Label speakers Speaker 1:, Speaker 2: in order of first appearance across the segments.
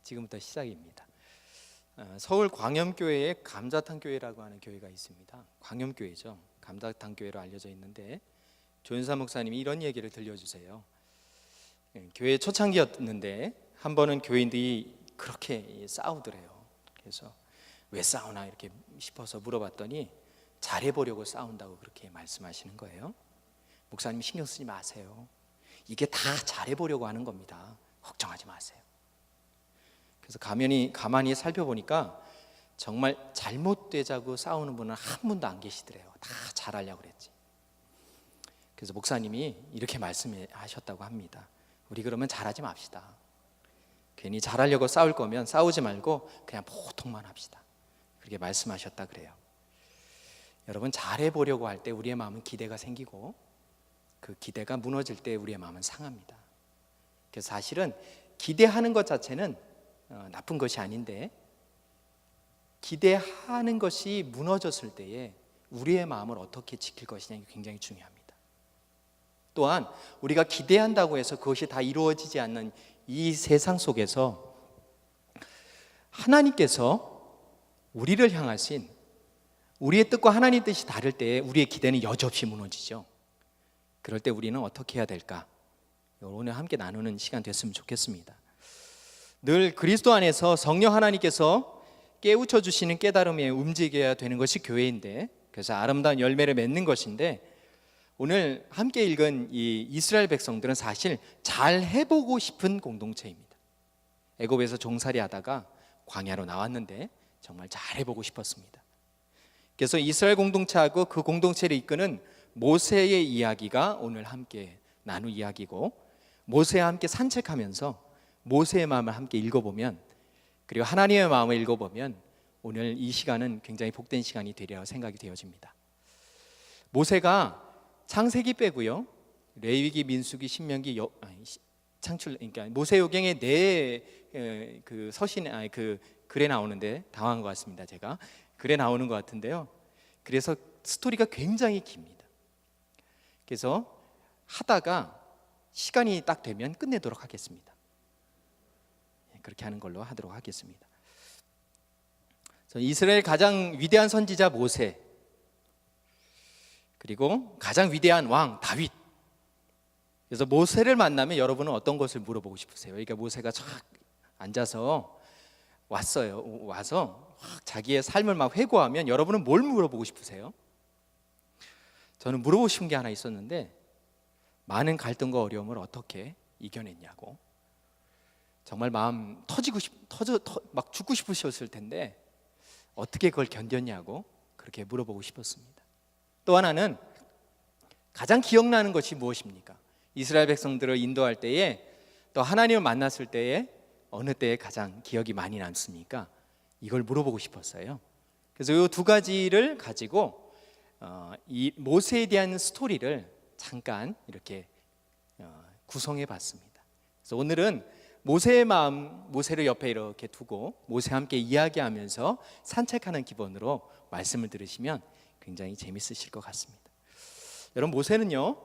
Speaker 1: 지금부터 시작입니다. 서울 광염교회에 감자탕교회라고 하는 교회가 있습니다. 광염교회죠. 감자탕교회로 알려져 있는데 조윤사 목사님이 이런 얘기를 들려주세요. 교회 초창기였는데 한 번은 교인들이 그렇게 싸우더래요. 그래서 왜 싸우나 이렇게 싶어서 물어봤더니 잘해보려고 싸운다고 그렇게 말씀하시는 거예요. 목사님 신경 쓰지 마세요. 이게 다 잘해보려고 하는 겁니다. 걱정하지 마세요. 그래서 가만히 살펴보니까 정말 잘못되자고 싸우는 분은 한 분도 안 계시더래요. 다 잘하려고 그랬지. 그래서 목사님이 이렇게 말씀하셨다고 합니다. 우리 그러면 잘하지 맙시다. 괜히 잘하려고 싸울 거면 싸우지 말고 그냥 보통만 합시다. 그렇게 말씀하셨다 그래요. 여러분, 잘해보려고 할 때 우리의 마음은 기대가 생기고 그 기대가 무너질 때 우리의 마음은 상합니다. 그래서 사실은 기대하는 것 자체는 나쁜 것이 아닌데 기대하는 것이 무너졌을 때에 우리의 마음을 어떻게 지킬 것이냐 이 굉장히 중요합니다. 또한 우리가 기대한다고 해서 그것이 다 이루어지지 않는 이 세상 속에서 하나님께서 우리를 향하신 우리의 뜻과 하나님의 뜻이 다를 때에 우리의 기대는 여지없이 무너지죠. 그럴 때 우리는 어떻게 해야 될까? 오늘 함께 나누는 시간 됐으면 좋겠습니다. 늘 그리스도 안에서 성령 하나님께서 깨우쳐 주시는 깨달음에 움직여야 되는 것이 교회인데, 그래서 아름다운 열매를 맺는 것인데, 오늘 함께 읽은 이 이스라엘 백성들은 사실 잘 해보고 싶은 공동체입니다. 애굽에서 종살이 하다가 광야로 나왔는데 정말 잘 해보고 싶었습니다. 그래서 이스라엘 공동체하고 그 공동체를 이끄는 모세의 이야기가 오늘 함께 나눌 이야기고, 모세와 함께 산책하면서 모세의 마음을 함께 읽어보면, 그리고 하나님의 마음을 읽어보면 오늘 이 시간은 굉장히 복된 시간이 되리라 생각이 되어집니다. 모세가 창세기 빼고요, 레위기, 민수기, 신명기, 창출, 그러니까 모세오경의 그 서신, 그 글에 나오는데 당황한 것 같습니다. 제가 글에 나오는 것 같은데요. 그래서 스토리가 굉장히 깁니다. 그래서 하다가 시간이 딱 되면 끝내도록 하겠습니다. 그렇게 하는 걸로 하도록 하겠습니다. 이스라엘 가장 위대한 선지자 모세, 그리고 가장 위대한 왕 다윗. 그래서 모세를 만나면 여러분은 어떤 것을 물어보고 싶으세요? 그러니까 모세가 쫙 앉아서 와서 자기의 삶을 막 회고하면 여러분은 뭘 물어보고 싶으세요? 저는 물어보고 싶은 게 하나 있었는데, 많은 갈등과 어려움을 어떻게 이겨냈냐고. 정말 마음 막 죽고 싶으셨을 텐데 어떻게 그걸 견뎠냐고 그렇게 물어보고 싶었습니다. 또 하나는 가장 기억나는 것이 무엇입니까? 이스라엘 백성들을 인도할 때에, 또 하나님을 만났을 때에 어느 때에 가장 기억이 많이 남습니까? 이걸 물어보고 싶었어요. 그래서 이 두 가지를 가지고 이 모세에 대한 스토리를 잠깐 이렇게 구성해 봤습니다. 그래서 오늘은 모세의 마음, 모세를 옆에 이렇게 두고 모세와 함께 이야기하면서 산책하는 기분으로 말씀을 들으시면 굉장히 재밌으실 것 같습니다. 여러분, 모세는요,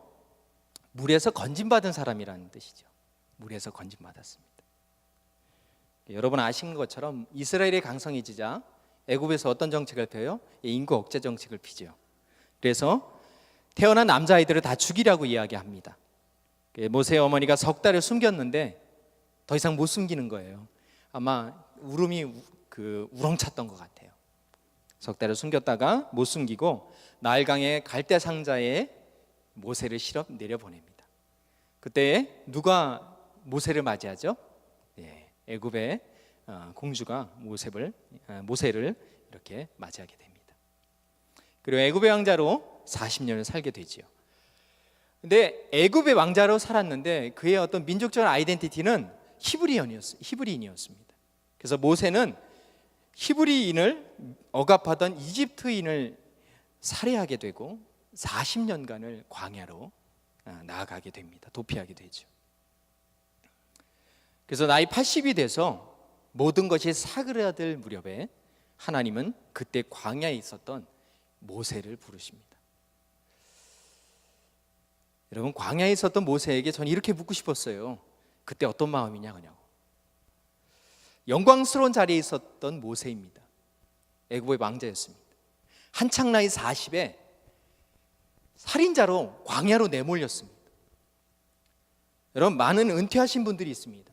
Speaker 1: 물에서 건짐받은 사람이라는 뜻이죠. 물에서 건짐받았습니다. 여러분 아시는 것처럼 이스라엘의 강성해지자 애굽에서 어떤 정책을 펴요? 인구 억제 정책을 피죠. 그래서 태어난 남자아이들을 다 죽이라고 이야기합니다. 모세의 어머니가 석 달을 숨겼는데 더 이상 못 숨기는 거예요. 아마 울음이 우렁찼던 것 같아요. 석 달을 숨겼다가 못 숨기고 나일강의 갈대 상자에 모세를 실어 내려보냅니다. 그때 누가 모세를 맞이하죠? 애굽의 공주가 모세를 이렇게 맞이하게 됩니다. 그리고 애굽의 왕자로 40년을 살게 되지요. 근데 애굽의 왕자로 살았는데 그의 어떤 민족적 아이덴티티는 히브리인이었습니다. 그래서 모세는 히브리인을 억압하던 이집트인을 살해하게 되고 40년간을 광야로 나아가게 됩니다. 도피하게 되죠. 그래서 나이 80이 돼서 모든 것이 사그라들 무렵에 하나님은 그때 광야에 있었던 모세를 부르십니다. 여러분, 광야에 있었던 모세에게 저는 이렇게 묻고 싶었어요. 그때 어떤 마음이냐 그냐고. 영광스러운 자리에 있었던 모세입니다. 애굽의 왕자였습니다. 한창 나이 40에 살인자로 광야로 내몰렸습니다. 여러분, 많은 은퇴하신 분들이 있습니다.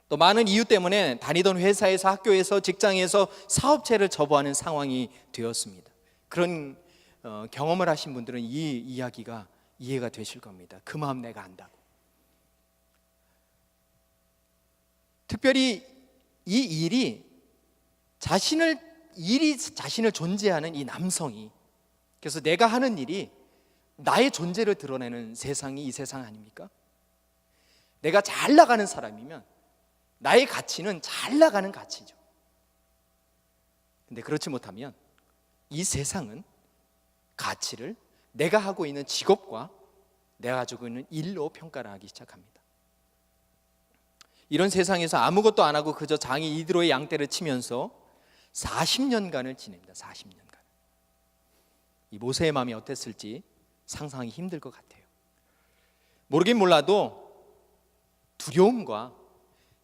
Speaker 1: 또 많은 이유 때문에 다니던 회사에서, 학교에서, 직장에서 사업체를 접어하는 상황이 되었습니다. 그런 경험을 하신 분들은 이 이야기가 이해가 되실 겁니다. 그 마음 내가 안다고. 특별히 이 일이 자신을 존재하는 이 남성이, 그래서 내가 하는 일이 나의 존재를 드러내는 세상이 이 세상 아닙니까? 내가 잘 나가는 사람이면 나의 가치는 잘 나가는 가치죠. 근데 그렇지 못하면 이 세상은 가치를 내가 하고 있는 직업과 내가 가지고 있는 일로 평가를 하기 시작합니다. 이런 세상에서 아무것도 안 하고 그저 장이 이드로의 양떼를 치면서 40년간을 지냅니다. 40년간. 이 모세의 마음이 어땠을지 상상하기 힘들 것 같아요. 모르긴 몰라도 두려움과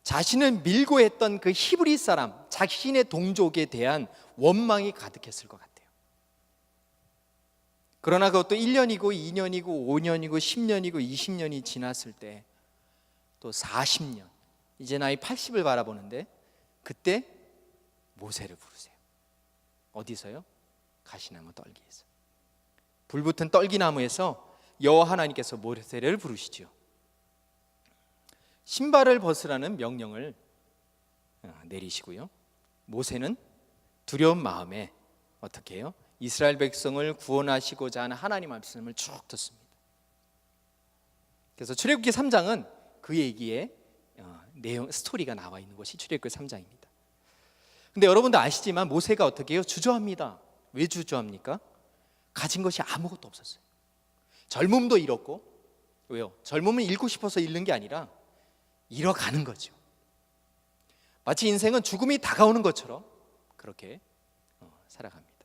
Speaker 1: 자신을 밀고 했던 그 히브리 사람, 자신의 동족에 대한 원망이 가득했을 것 같아요. 그러나 그것도 1년이고 2년이고 5년이고 10년이고 20년이 지났을 때 또 40년, 이제 나이 80을 바라보는데 그때 모세를 부르세요. 어디서요? 가시나무 떨기에서. 불붙은 떨기나무에서 여호와 하나님께서 모세를 부르시죠. 신발을 벗으라는 명령을 내리시고요. 모세는 두려운 마음에 어떻게 해요? 이스라엘 백성을 구원하시고자 하는 하나님 말씀을 쭉 듣습니다. 그래서 출애굽기 3장은 그 얘기의 내용, 스토리가 나와 있는 것이 출애굽기 3장입니다. 근데 여러분도 아시지만 모세가 어떻게 해요? 주저합니다. 왜 주저합니까? 가진 것이 아무것도 없었어요. 젊음도 잃었고, 왜요? 젊음은 잃고 싶어서 잃는 게 아니라 잃어가는 거죠. 마치 인생은 죽음이 다가오는 것처럼 그렇게 살아갑니다.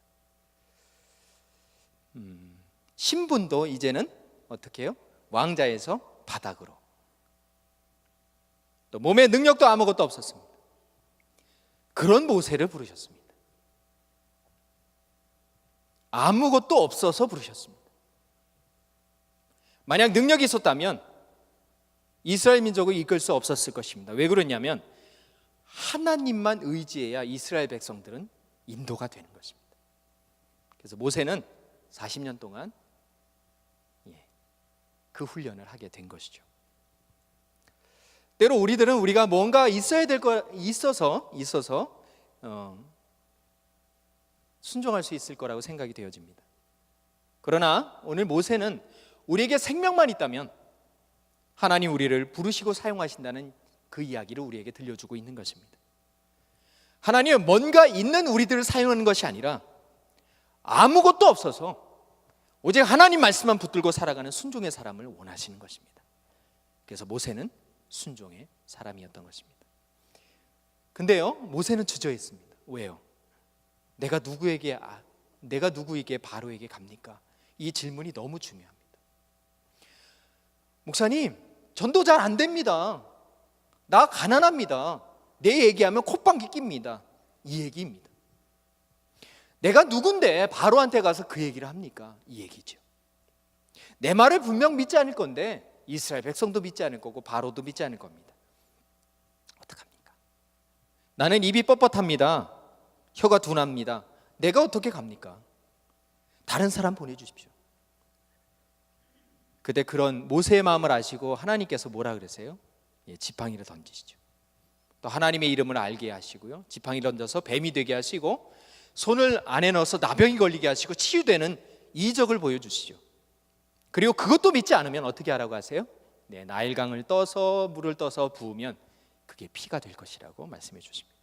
Speaker 1: 신분도 이제는 어떻게 해요? 왕자에서 바닥으로. 또 몸의 능력도 아무것도 없었습니다. 그런 모세를 부르셨습니다. 아무것도 없어서 부르셨습니다. 만약 능력이 있었다면 이스라엘 민족을 이끌 수 없었을 것입니다. 왜 그러냐면 하나님만 의지해야 이스라엘 백성들은 인도가 되는 것입니다. 그래서 모세는 40년 동안 그 훈련을 하게 된 것이죠. 때로 우리가 뭔가 있어야 될 거 있어서 순종할 수 있을 거라고 생각이 되어집니다. 그러나 오늘 모세는 우리에게 생명만 있다면 하나님 우리를 부르시고 사용하신다는 그 이야기를 우리에게 들려주고 있는 것입니다. 하나님은 뭔가 있는 우리들을 사용하는 것이 아니라 아무것도 없어서 오직 하나님 말씀만 붙들고 살아가는 순종의 사람을 원하시는 것입니다. 그래서 모세는 순종의 사람이었던 것입니다. 근데요, 모세는 주저했습니다. 왜요? 내가 누구에게 바로에게 갑니까? 이 질문이 너무 중요합니다. 목사님, 전도 잘 안 됩니다. 나 가난합니다. 내 얘기하면 콧방귀 낍니다. 이 얘기입니다. 내가 누군데 바로한테 가서 그 얘기를 합니까? 이 얘기죠. 내 말을 분명 믿지 않을 건데 이스라엘 백성도 믿지 않을 거고 바로도 믿지 않을 겁니다. 어떡합니까? 나는 입이 뻣뻣합니다. 혀가 둔합니다. 내가 어떻게 갑니까? 다른 사람 보내주십시오. 그때 그런 모세의 마음을 아시고 하나님께서 뭐라 그러세요? 지팡이를 던지시죠. 또 하나님의 이름을 알게 하시고요, 지팡이를 던져서 뱀이 되게 하시고 손을 안에 넣어서 나병이 걸리게 하시고 치유되는 이적을 보여주시죠. 그리고 그것도 믿지 않으면 어떻게 하라고 하세요? 나일강을 떠서 물을 떠서 부으면 그게 피가 될 것이라고 말씀해 주십니다.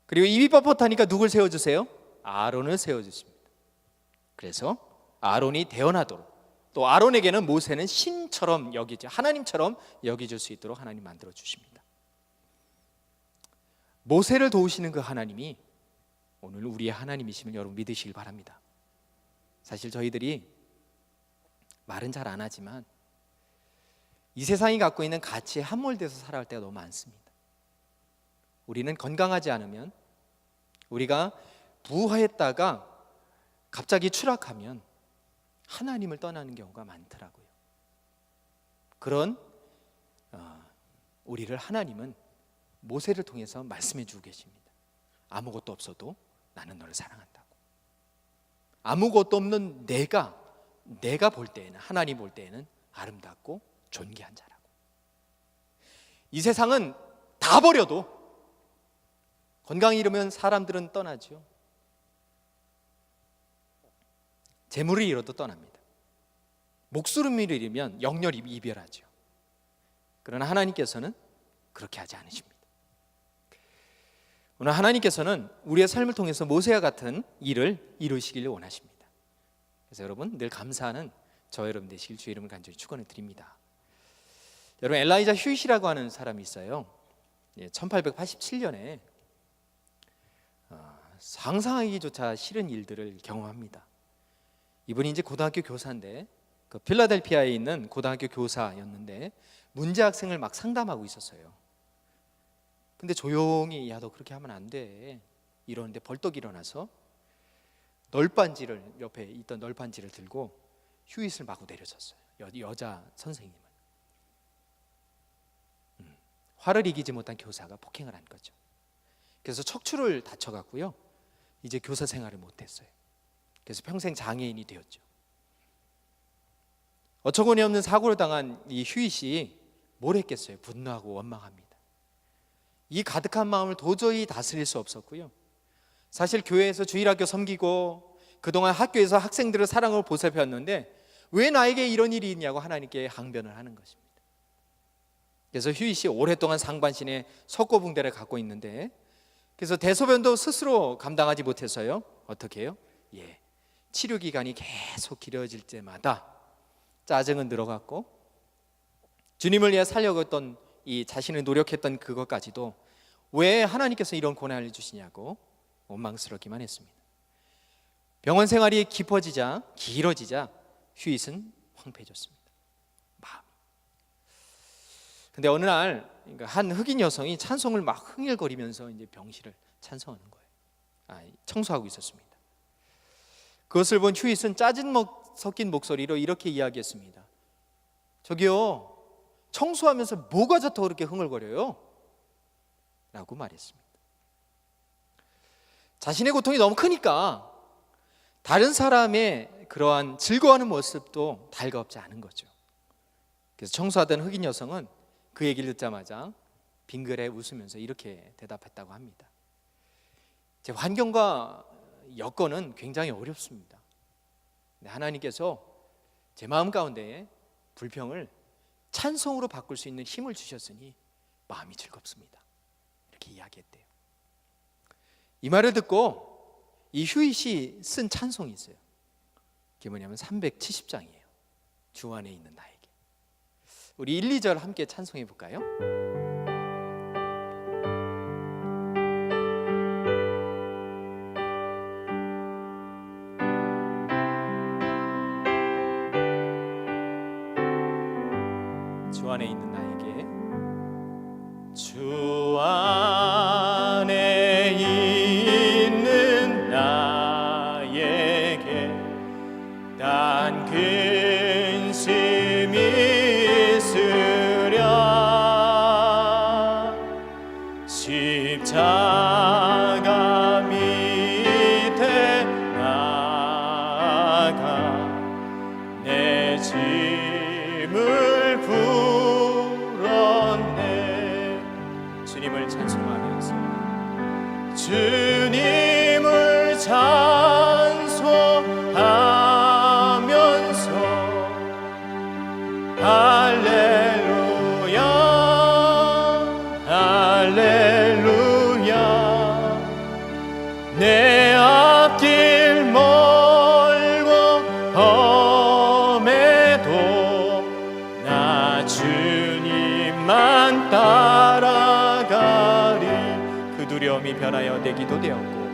Speaker 1: 그리고 입이 뻣뻣하니까 누굴 세워주세요? 아론을 세워주십니다. 그래서 아론이 대언하도록, 또 아론에게는 모세는 신처럼 여기지, 하나님처럼 여겨줄 수 있도록 하나님 만들어 주십니다. 모세를 도우시는 그 하나님이 오늘 우리의 하나님이심을 여러분 믿으시길 바랍니다. 사실 저희들이 말은 잘 안 하지만 이 세상이 갖고 있는 가치에 함몰돼서 살아갈 때가 너무 많습니다. 우리는 건강하지 않으면, 우리가 부화했다가 갑자기 추락하면 하나님을 떠나는 경우가 많더라고요. 그런 우리를 하나님은 모세를 통해서 말씀해 주고 계십니다. 아무것도 없어도 나는 너를 사랑한다고. 아무것도 없는 내가 볼 때에는, 하나님 볼 때에는 아름답고 존귀한 자라고. 이 세상은 다 버려도 건강이 이르면 사람들은 떠나죠. 재물을 잃어도 떠납니다. 목숨을 잃으면 영영이 이별하죠. 그러나 하나님께서는 그렇게 하지 않으십니다. 오늘 하나님께서는 우리의 삶을 통해서 모세와 같은 일을 이루시기를 원하십니다. 그래서 여러분 늘 감사하는 저 여러분 되시길 주의 이름을 간절히 축원을 드립니다. 여러분 엘라이자 휴잇이라고 하는 사람이 있어요. 1887년에 상상하기조차 싫은 일들을 경험합니다. 이분이 이제 고등학교 교사인데 그 필라델피아에 있는 고등학교 교사였는데 문제 학생을 막 상담하고 있었어요. 근데 조용히 야 너 그렇게 하면 안 돼 이러는데 벌떡 일어나서 옆에 있던 널빤지를 들고 휴잇을 마구 내려쳤어요. 여자 선생님을. 화를 이기지 못한 교사가 폭행을 한 거죠. 그래서 척추를 다쳐갖고요 이제 교사 생활을 못했어요. 그래서 평생 장애인이 되었죠. 어처구니 없는 사고를 당한 이 휴잇이 뭘 했겠어요? 분노하고 원망합니다. 이 가득한 마음을 도저히 다스릴 수 없었고요. 사실 교회에서 주일학교 섬기고 그동안 학교에서 학생들을 사랑으로 보살폈는데 왜 나에게 이런 일이 있냐고 하나님께 항변을 하는 것입니다. 그래서 휴잇이 오랫동안 상반신에 석고붕대를 갖고 있는데 그래서 대소변도 스스로 감당하지 못해서요 어떻게 해요? 치료 기간이 계속 길어질 때마다 짜증은 늘어갔고 주님을 위해 살려고 했던 이 자신을 노력했던 그것까지도 왜 하나님께서 이런 고난을 주시냐고 원망스럽기만 했습니다. 병원 생활이 길어지자 휴잇은 황폐해졌습니다. 마음이. 근데 어느 날 한 흑인 여성이 찬송을 막 흥얼거리면서 이제 병실을 찬송하는 거예요. 청소하고 있었습니다. 그것을 본 휴잇은 짜증 섞인 목소리로 이렇게 이야기했습니다. 저기요, 청소하면서 뭐가 좋다고 그렇게 흥얼거려요? 라고 말했습니다. 자신의 고통이 너무 크니까 다른 사람의 그러한 즐거워하는 모습도 달가없지 않은 거죠. 그래서 청소하던 흑인 여성은 그 얘기를 듣자마자 빙그레 웃으면서 이렇게 대답했다고 합니다. 제 환경과 여건은 굉장히 어렵습니다. 근데 하나님께서 제 마음 가운데 불평을 찬송으로 바꿀 수 있는 힘을 주셨으니 마음이 즐겁습니다. 이렇게 이야기했대요. 이 말을 듣고 이 휴잇이 쓴 찬송이 있어요. 그게 뭐냐면 370장이에요. 주 안에 있는 나에게. 우리 1, 2절 함께 찬송해 볼까요? 주 안에 있는 나에게.
Speaker 2: 주 안에 있는 나에게 단 근심이 있으랴 십자가 밑에 나가 내 짐을 풀었네.
Speaker 1: 주님을 찬송하면서
Speaker 2: 주님을 찬송하면서 할렐루야 할렐루야 내 앞길 멀고 험해도 나 주님만 따라가리.
Speaker 1: 그 두려움이 변하여 내 기도 되었고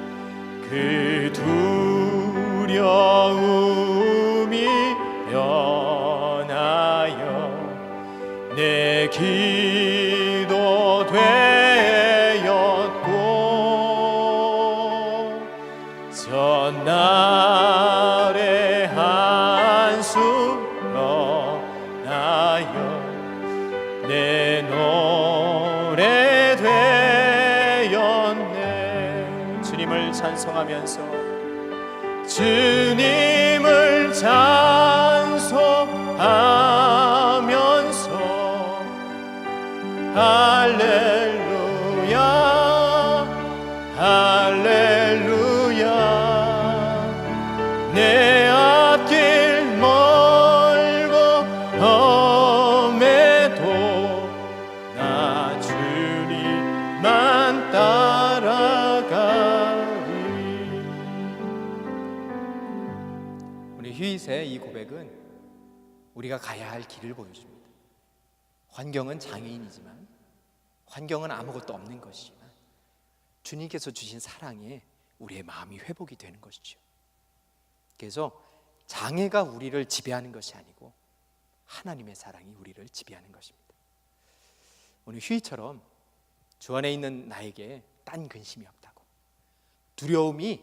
Speaker 2: 그 두려움이 변하여 내 기도 되었네. 주님을 찬송하면서 주님을 찬송하면서 할렐루야 할렐루야 내 앞길 멀고 험해도 나 주님만 따라가리.
Speaker 1: 우리 휴잇의 이 고백은 우리가 가야 할 길을 보여줍니다. 환경은 장애인이지만, 환경은 아무것도 없는 것이지만 주님께서 주신 사랑에 우리의 마음이 회복이 되는 것이죠. 그래서 장애가 우리를 지배하는 것이 아니고 하나님의 사랑이 우리를 지배하는 것입니다. 오늘 휴이처럼 주 안에 있는 나에게 딴 근심이 없다고, 두려움이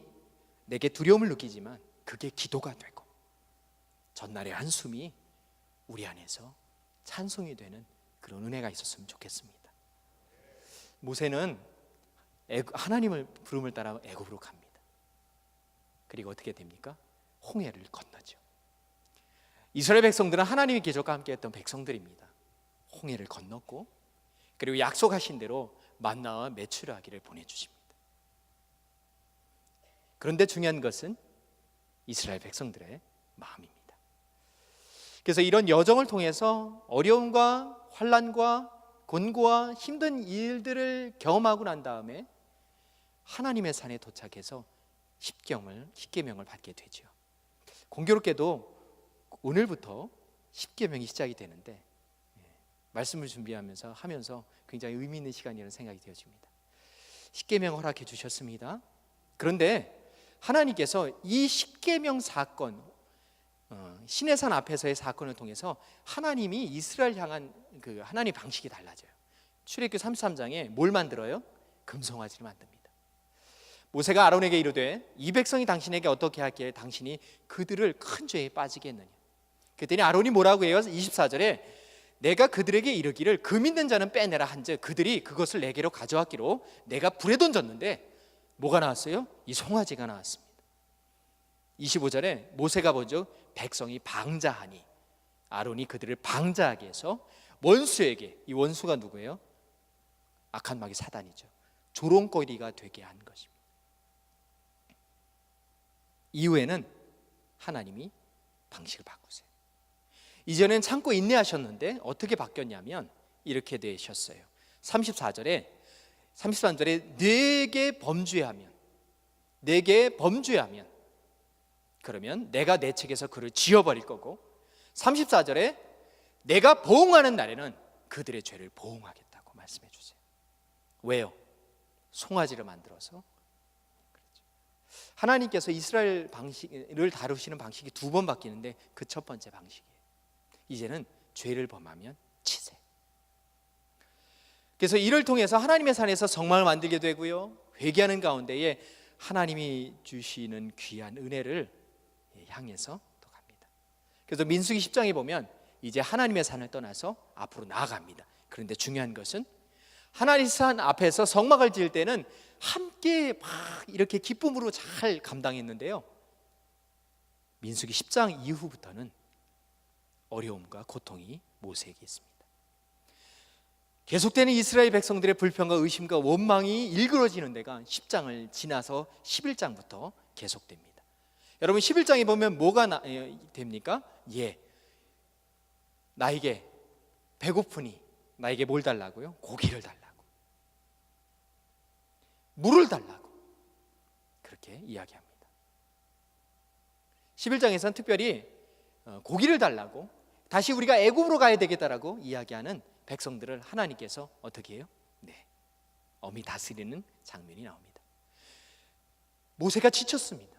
Speaker 1: 내게 두려움을 느끼지만 그게 기도가 되고, 전날의 한숨이 우리 안에서 찬송이 되는 그런 은혜가 있었으면 좋겠습니다. 모세는 하나님을 부름을 따라 애굽으로 갑니다. 그리고 어떻게 됩니까? 홍해를 건너죠. 이스라엘 백성들은 하나님의 기적과 함께했던 백성들입니다. 홍해를 건넜고, 그리고 약속하신 대로 만나와 메추라기를 보내주십니다. 그런데 중요한 것은 이스라엘 백성들의 마음입니다. 그래서 이런 여정을 통해서 어려움과 환난과 곤고와 힘든 일들을 경험하고 난 다음에 하나님의 산에 도착해서 십계명을 받게 되죠. 공교롭게도 오늘부터 십계명이 시작이 되는데, 말씀을 준비하면서 굉장히 의미 있는 시간이라는 생각이 되어집니다. 십계명 허락해 주셨습니다. 그런데 하나님께서 이 십계명 사건, 시내산 앞에서의 사건을 통해서 하나님이 이스라엘 향한 그 하나님 방식이 달라져요. 출애굽기 33장에 뭘 만들어요? 금송아지를 만듭니다. 모세가 아론에게 이르되 이 백성이 당신에게 어떻게 하기에 당신이 그들을 큰 죄에 빠지게 했느냐. 그랬더니 아론이 뭐라고 해요? 24절에 내가 그들에게 이르기를 금 있는 자는 빼내라 한즉 그들이 그것을 내게로 가져왔기로 내가 불에 던졌는데 뭐가 나왔어요? 이 송아지가 나왔습니다. 25절에 모세가 보죠. 백성이 방자하니 아론이 그들을 방자하게 해서 원수에게, 이 원수가 누구예요? 악한 마귀 사단이죠. 조롱거리가 되게 한 것입니다. 이후에는 하나님이 방식을 바꾸세요. 이전엔 참고 인내하셨는데 어떻게 바뀌었냐면 이렇게 되셨어요. 33절에 내게 범죄하면 그러면 내가 내 책에서 그를 지워버릴 거고, 34절에 내가 보응하는 날에는 그들의 죄를 보응하겠다고 말씀해 주세요. 왜요? 송아지를 만들어서. 그렇죠. 하나님께서 이스라엘 방식을 다루시는 방식이 두 번 바뀌는데 그 첫 번째 방식이에요. 이제는 죄를 범하면 치세. 그래서 이를 통해서 하나님의 산에서 성막을 만들게 되고요, 회개하는 가운데에 하나님이 주시는 귀한 은혜를 향해서 또 갑니다. 그래서 민수기 10장에 보면 이제 하나님의 산을 떠나서 앞으로 나아갑니다. 그런데 중요한 것은 하나님의 산 앞에서 성막을 지을 때는 함께 막 이렇게 기쁨으로 잘 감당했는데요, 민수기 10장 이후부터는 어려움과 고통이 모세에게 있습니다. 계속되는 이스라엘 백성들의 불평과 의심과 원망이 일그러지는 데가 10장을 지나서 11장부터 계속됩니다. 여러분 11장에 보면 뭐가 됩니까? 나에게 배고프니 나에게 뭘 달라고요? 고기를 달라고, 물을 달라고 그렇게 이야기합니다. 11장에서는 특별히 고기를 달라고, 다시 우리가 애굽으로 가야 되겠다라고 이야기하는 백성들을 하나님께서 어떻게 해요? 엄히 다스리는 장면이 나옵니다. 모세가 지쳤습니다.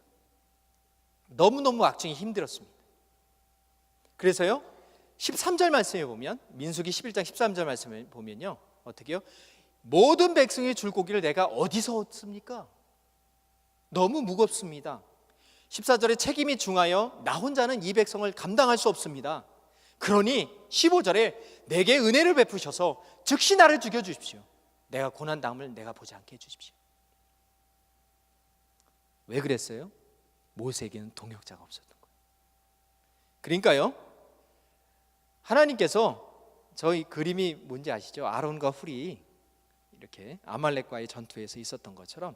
Speaker 1: 너무너무 악중이 힘들었습니다. 그래서요 13절 말씀에 보면, 민수기 11장 13절 말씀에 보면요 어떻게 해요? 모든 백성의 줄 고기를 내가 어디서 얻습니까? 너무 무겁습니다. 14절에 책임이 중하여 나 혼자는 이 백성을 감당할 수 없습니다. 그러니 15절에 내게 은혜를 베푸셔서 즉시 나를 죽여주십시오. 내가 고난당함을 내가 보지 않게 해주십시오. 왜 그랬어요? 모세에게는 동역자가 없었던 거예요. 그러니까요, 하나님께서 저희 그림이 뭔지 아시죠? 아론과 훌이 이렇게 아말렉과의 전투에서 있었던 것처럼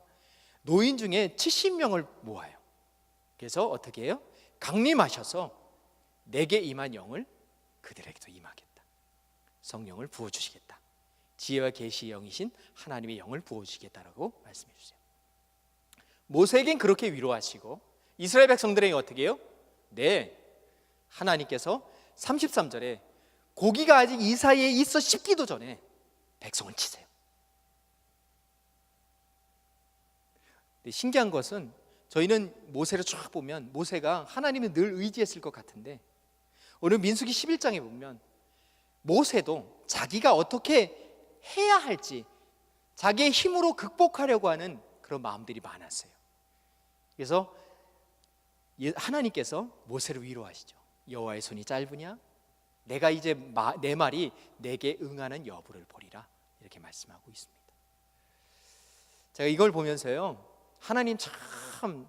Speaker 1: 노인 중에 70명을 모아요. 그래서 어떻게 해요? 강림하셔서 내게 임한 영을 그들에게도 임하겠다. 성령을 부어주시겠다. 지혜와 계시의 영이신 하나님의 영을 부어주시겠다라고 말씀해 주세요. 모세에겐 그렇게 위로하시고 이스라엘 백성들에게 어떻게 해요? 네, 하나님께서 33절에 고기가 아직 이 사이에 있어 씹기도 전에 백성을 치세요. 근데 신기한 것은 저희는 모세를 쭉 보면 모세가 하나님을 늘 의지했을 것 같은데 오늘 민수기 11장에 보면 모세도 자기가 어떻게 해야 할지 자기의 힘으로 극복하려고 하는 그런 마음들이 많았어요. 그래서 하나님께서 모세를 위로하시죠. 여호와의 손이 짧으냐? 내가 이제 내 말이 내게 응하는 여부를 보리라, 이렇게 말씀하고 있습니다. 제가 이걸 보면서요, 하나님 참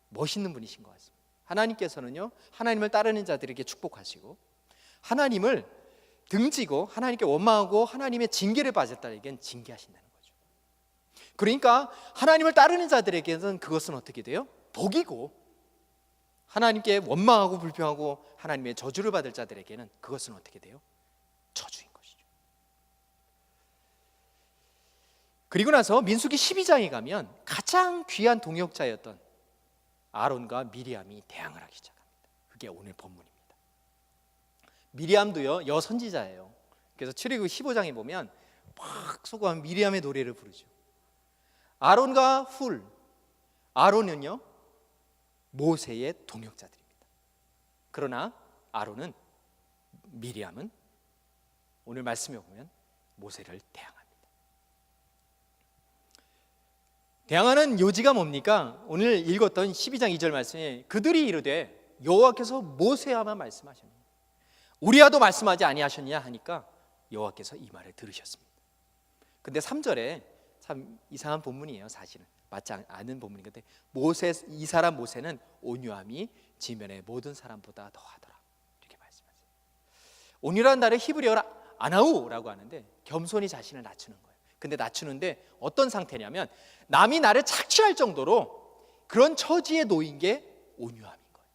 Speaker 1: 멋있는 분이신 것 같습니다. 하나님께서는요, 하나님을 따르는 자들에게 축복하시고 하나님을 등지고 하나님께 원망하고 하나님의 징계를 받을 자에겐 징계하신다는 거죠. 그러니까 하나님을 따르는 자들에게는 그것은 어떻게 돼요? 복이고, 하나님께 원망하고 불평하고 하나님의 저주를 받을 자들에게는 그것은 어떻게 돼요? 저주인 것이죠. 그리고 나서 민수기 12장에 가면 가장 귀한 동역자였던 아론과 미리암이 대항을 하기 시작합니다. 그게 오늘 본문입니다. 미리암도요, 여선지자예요. 그래서 출애굽 15장에 보면 막 수고한 미리암의 노래를 부르죠. 아론과 훌, 아론은요 모세의 동역자들입니다. 그러나 아론은, 미리암은 오늘 말씀에 보면 모세를 대항합니다. 대항하는 요지가 뭡니까? 오늘 읽었던 12장 2절 말씀에 그들이 이르되 여호와께서 모세와만 말씀하셨느냐, 우리와도 말씀하지 아니하셨냐 하니까 여호와께서 이 말을 들으셨습니다. 근데 3절에 참 이상한 본문이에요. 사실은 맞지 않은 본문인데 이 사람 모세는 온유함이 지면의 모든 사람보다 더하더라, 이렇게 말씀하세요. 온유라는 단어를 히브리어로 아나우라고 하는데 겸손히 자신을 낮추는 거예요. 근데 낮추는데 어떤 상태냐면 남이 나를 착취할 정도로 그런 처지에 놓인 게 온유함인 거예요.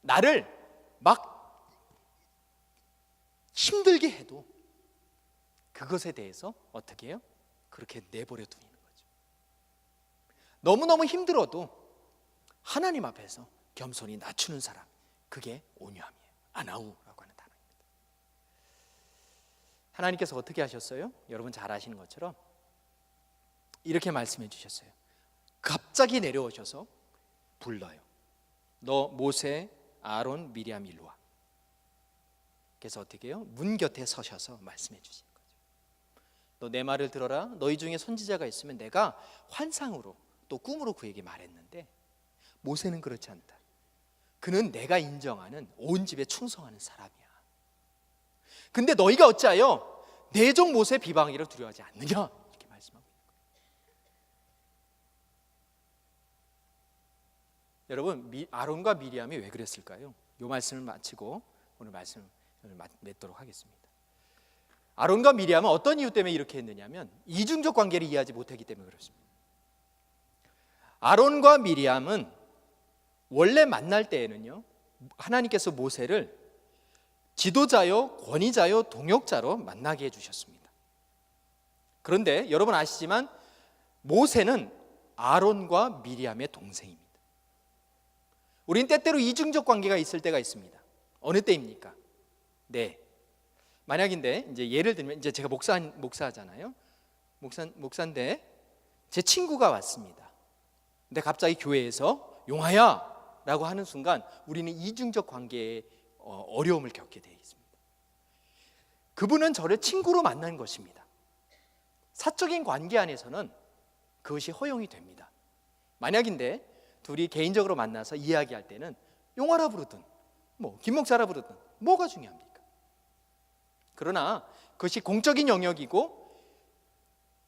Speaker 1: 나를 막 힘들게 해도 그것에 대해서 어떻게 해요? 그렇게 내버려 두는 거죠. 너무너무 힘들어도 하나님 앞에서 겸손히 낮추는 사람, 그게 온유함이에요. 아나우라고 하는 단어입니다. 하나님께서 어떻게 하셨어요? 여러분 잘 아시는 것처럼 이렇게 말씀해 주셨어요. 갑자기 내려오셔서 불러요. 너 모세, 아론, 미리암 일로 와. 그래서 어떻게 해요? 문 곁에 서셔서 말씀해 주신 거죠. 너 내 말을 들어라. 너희 중에 선지자가 있으면 내가 환상으로 또 꿈으로 그에게 말했는데 모세는 그렇지 않다. 그는 내가 인정하는 온 집에 충성하는 사람이야. 근데 너희가 어찌하여 내 종 모세 비방하기를 두려워하지 않느냐, 이렇게 말씀하고 있는 거예요. 여러분, 아론과 미리암이 왜 그랬을까요? 이 말씀을 마치고 오늘 말씀을 맺도록 하겠습니다. 아론과 미리암은 어떤 이유 때문에 이렇게 했느냐면 이중적 관계를 이해하지 못했기 때문에 그렇습니다. 아론과 미리암은 원래 만날 때에는요, 하나님께서 모세를 지도자요, 권위자요, 동역자로 만나게 해주셨습니다. 그런데 여러분 아시지만 모세는 아론과 미리암의 동생입니다. 우린 때때로 이중적 관계가 있을 때가 있습니다. 어느 때입니까? 네, 만약인데 이제 예를 들면 이제 제가 목사하잖아요. 목사인데 제 친구가 왔습니다. 근데 갑자기 교회에서 용하야라고 하는 순간 우리는 이중적 관계에 어려움을 겪게 되어 있습니다. 그분은 저를 친구로 만난 것입니다. 사적인 관계 안에서는 그것이 허용이 됩니다. 만약인데 둘이 개인적으로 만나서 이야기할 때는 용하라 부르든 김 목사라 부르든 뭐가 중요합니까? 그러나 그것이 공적인 영역이고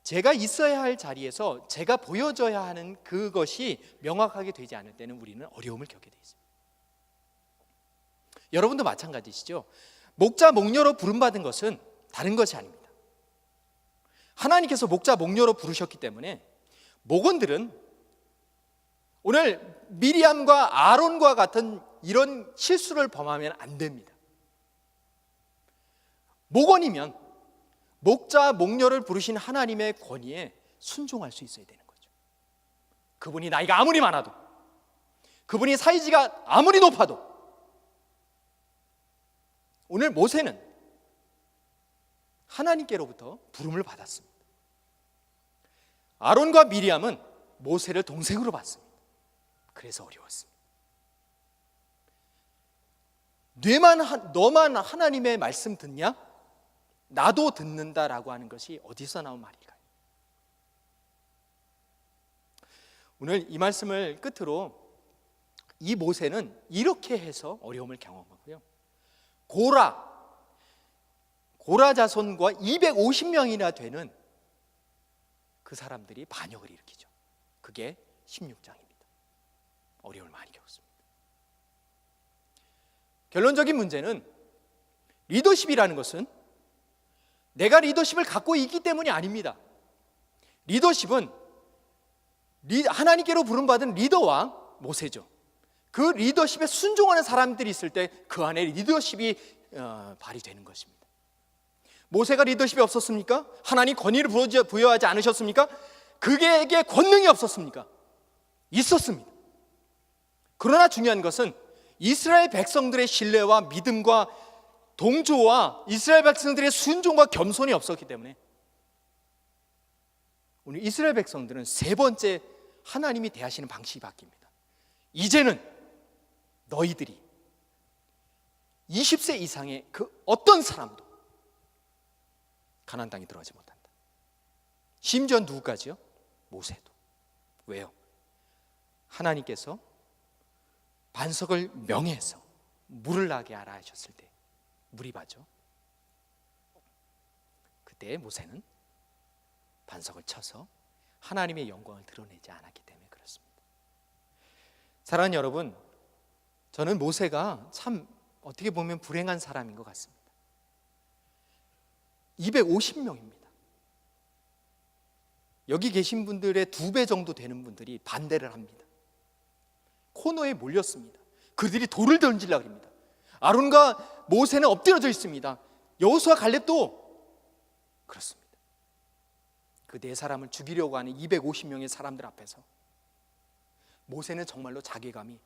Speaker 1: 제가 있어야 할 자리에서 제가 보여줘야 하는 그것이 명확하게 되지 않을 때는 우리는 어려움을 겪게 돼 있습니다. 여러분도 마찬가지시죠? 목자 목녀로 부름받은 것은 다른 것이 아닙니다. 하나님께서 목자 목녀로 부르셨기 때문에 목원들은 오늘 미리암과 아론과 같은 이런 실수를 범하면 안 됩니다. 목원이면 목자 목녀를 부르신 하나님의 권위에 순종할 수 있어야 되는 거죠. 그분이 나이가 아무리 많아도, 그분이 사이즈가 아무리 높아도, 오늘 모세는 하나님께로부터 부름을 받았습니다. 아론과 미리암은 모세를 동생으로 봤습니다. 그래서 어려웠습니다. 너만 하나님의 말씀 듣냐? 나도 듣는다라고 하는 것이 어디서 나온 말일까요? 오늘 이 말씀을 끝으로 이 모세는 이렇게 해서 어려움을 경험하고요. 고라 자손과 250명이나 되는 그 사람들이 반역을 일으키죠. 그게 16장입니다. 어려움을 많이 겪었습니다. 결론적인 문제는 리더십이라는 것은 내가 리더십을 갖고 있기 때문이 아닙니다. 리더십은 하나님께로 부름받은 리더와 모세죠. 그 리더십에 순종하는 사람들이 있을 때 그 안에 리더십이 발휘되는 것입니다. 모세가 리더십이 없었습니까? 하나님 권위를 부여하지 않으셨습니까? 그에게 권능이 없었습니까? 있었습니다. 그러나 중요한 것은 이스라엘 백성들의 신뢰와 믿음과 동조와 이스라엘 백성들의 순종과 겸손이 없었기 때문에 오늘 이스라엘 백성들은 세 번째 하나님이 대하시는 방식이 바뀝니다. 이제는 너희들이 20세 이상의 그 어떤 사람도 가나안 땅에 들어가지 못한다. 심지어 누구까지요? 모세도. 왜요? 하나님께서 반석을 명해서 물을 나게 하라 하셨을 때 물이 빠져. 그때 모세는 반석을 쳐서 하나님의 영광을 드러내지 않았기 때문에 그렇습니다. 사랑하는 여러분, 저는 모세가 참 어떻게 보면 불행한 사람인 것 같습니다. 250명입니다. 여기 계신 분들의 2배 정도 되는 분들이 반대를 합니다. 코너에 몰렸습니다. 그들이 돌을 던지려고 합니다. 아론과 모세는 엎드려져 있습니다. 여호수아 갈렙도 그렇습니다. 그 네 사람을 죽이려고 하는 250명의 사람들 앞에서 모세는 정말로 자괴감이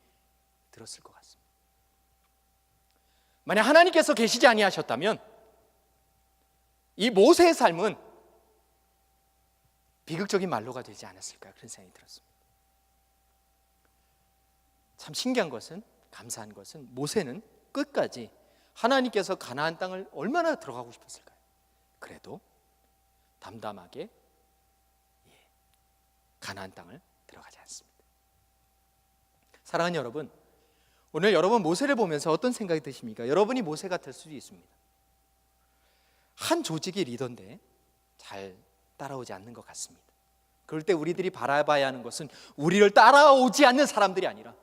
Speaker 1: 들었을 것 같습니다. 만약 하나님께서 계시지 아니하셨다면 이 모세의 삶은 비극적인 말로가 되지 않았을까, 그런 생각이 들었습니다. 참 신기한 것은, 감사한 것은 모세는 끝까지 하나님께서 가나안 땅을 얼마나 들어가고 싶었을까요? 그래도 담담하게 가나안 땅을 들어가지 않습니다. 사랑하는 여러분, 오늘 여러분 모세를 보면서 어떤 생각이 드십니까? 여러분이 모세가 될 수도 있습니다. 한 조직의 리더인데 잘 따라오지 않는 것 같습니다. 그럴 때 우리들이 바라봐야 하는 것은 우리를 따라오지 않는 사람들이 아니라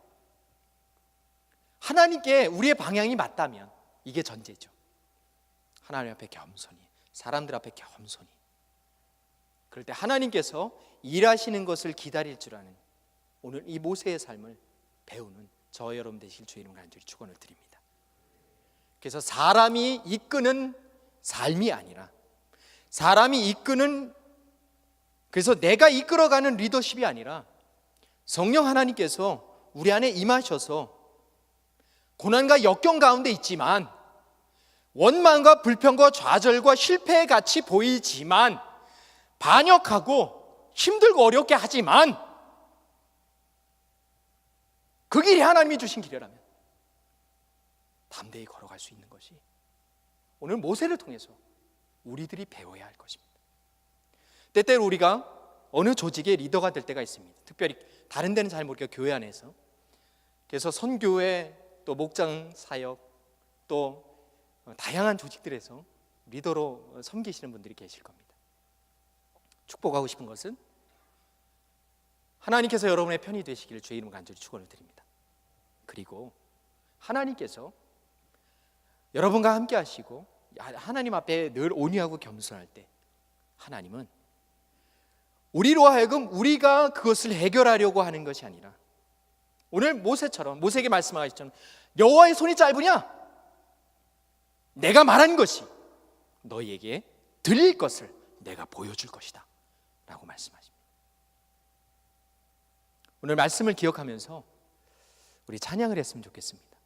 Speaker 1: 하나님께 우리의 방향이 맞다면 이게 전제죠. 하나님 앞에 겸손히, 사람들 앞에 겸손히. 그럴 때 하나님께서 일하시는 것을 기다릴 줄 아는 오늘 이 모세의 삶을 배우는 저 여러분 되실 주의 이름으로 간절히 축원을 드립니다. 그래서 사람이 이끄는 삶이 아니라 사람이 이끄는, 그래서 내가 이끌어가는 리더십이 아니라 성령 하나님께서 우리 안에 임하셔서 고난과 역경 가운데 있지만 원망과 불평과 좌절과 실패의 같이 보이지만 반역하고 힘들고 어렵게 하지만 그 길이 하나님이 주신 길이라면 담대히 걸어갈 수 있는 것이 오늘 모세를 통해서 우리들이 배워야 할 것입니다. 때때로 우리가 어느 조직의 리더가 될 때가 있습니다. 특별히 다른 데는 잘 모르겠고 교회 안에서. 그래서 선교회 또 목장 사역 또 다양한 조직들에서 리더로 섬기시는 분들이 계실 겁니다. 축복하고 싶은 것은 하나님께서 여러분의 편이 되시기를 주의 이름으로 간절히 축원을 드립니다. 그리고 하나님께서 여러분과 함께 하시고 하나님 앞에 늘 온유하고 겸손할 때 하나님은 우리로 하여금 우리가 그것을 해결하려고 하는 것이 아니라 오늘 모세처럼 모세에게 말씀하셨잖아요. 여호와의 손이 짧으냐? 내가 말한 것이 너희에게 들릴 것을 내가 보여줄 것이다 라고 말씀하십니다. 오늘 말씀을 기억하면서 우리 찬양을 했으면 좋겠습니다.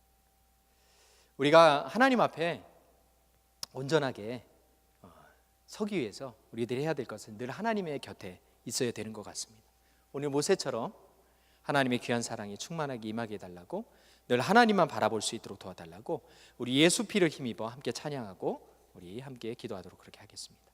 Speaker 1: 우리가 하나님 앞에 온전하게 서기 위해서 우리들이 해야 될 것은 늘 하나님의 곁에 있어야 되는 것 같습니다. 오늘 모세처럼 하나님의 귀한 사랑이 충만하게 임하게 해달라고, 늘 하나님만 바라볼 수 있도록 도와달라고 우리 예수 피를 힘입어 함께 찬양하고 우리 함께 기도하도록 그렇게 하겠습니다.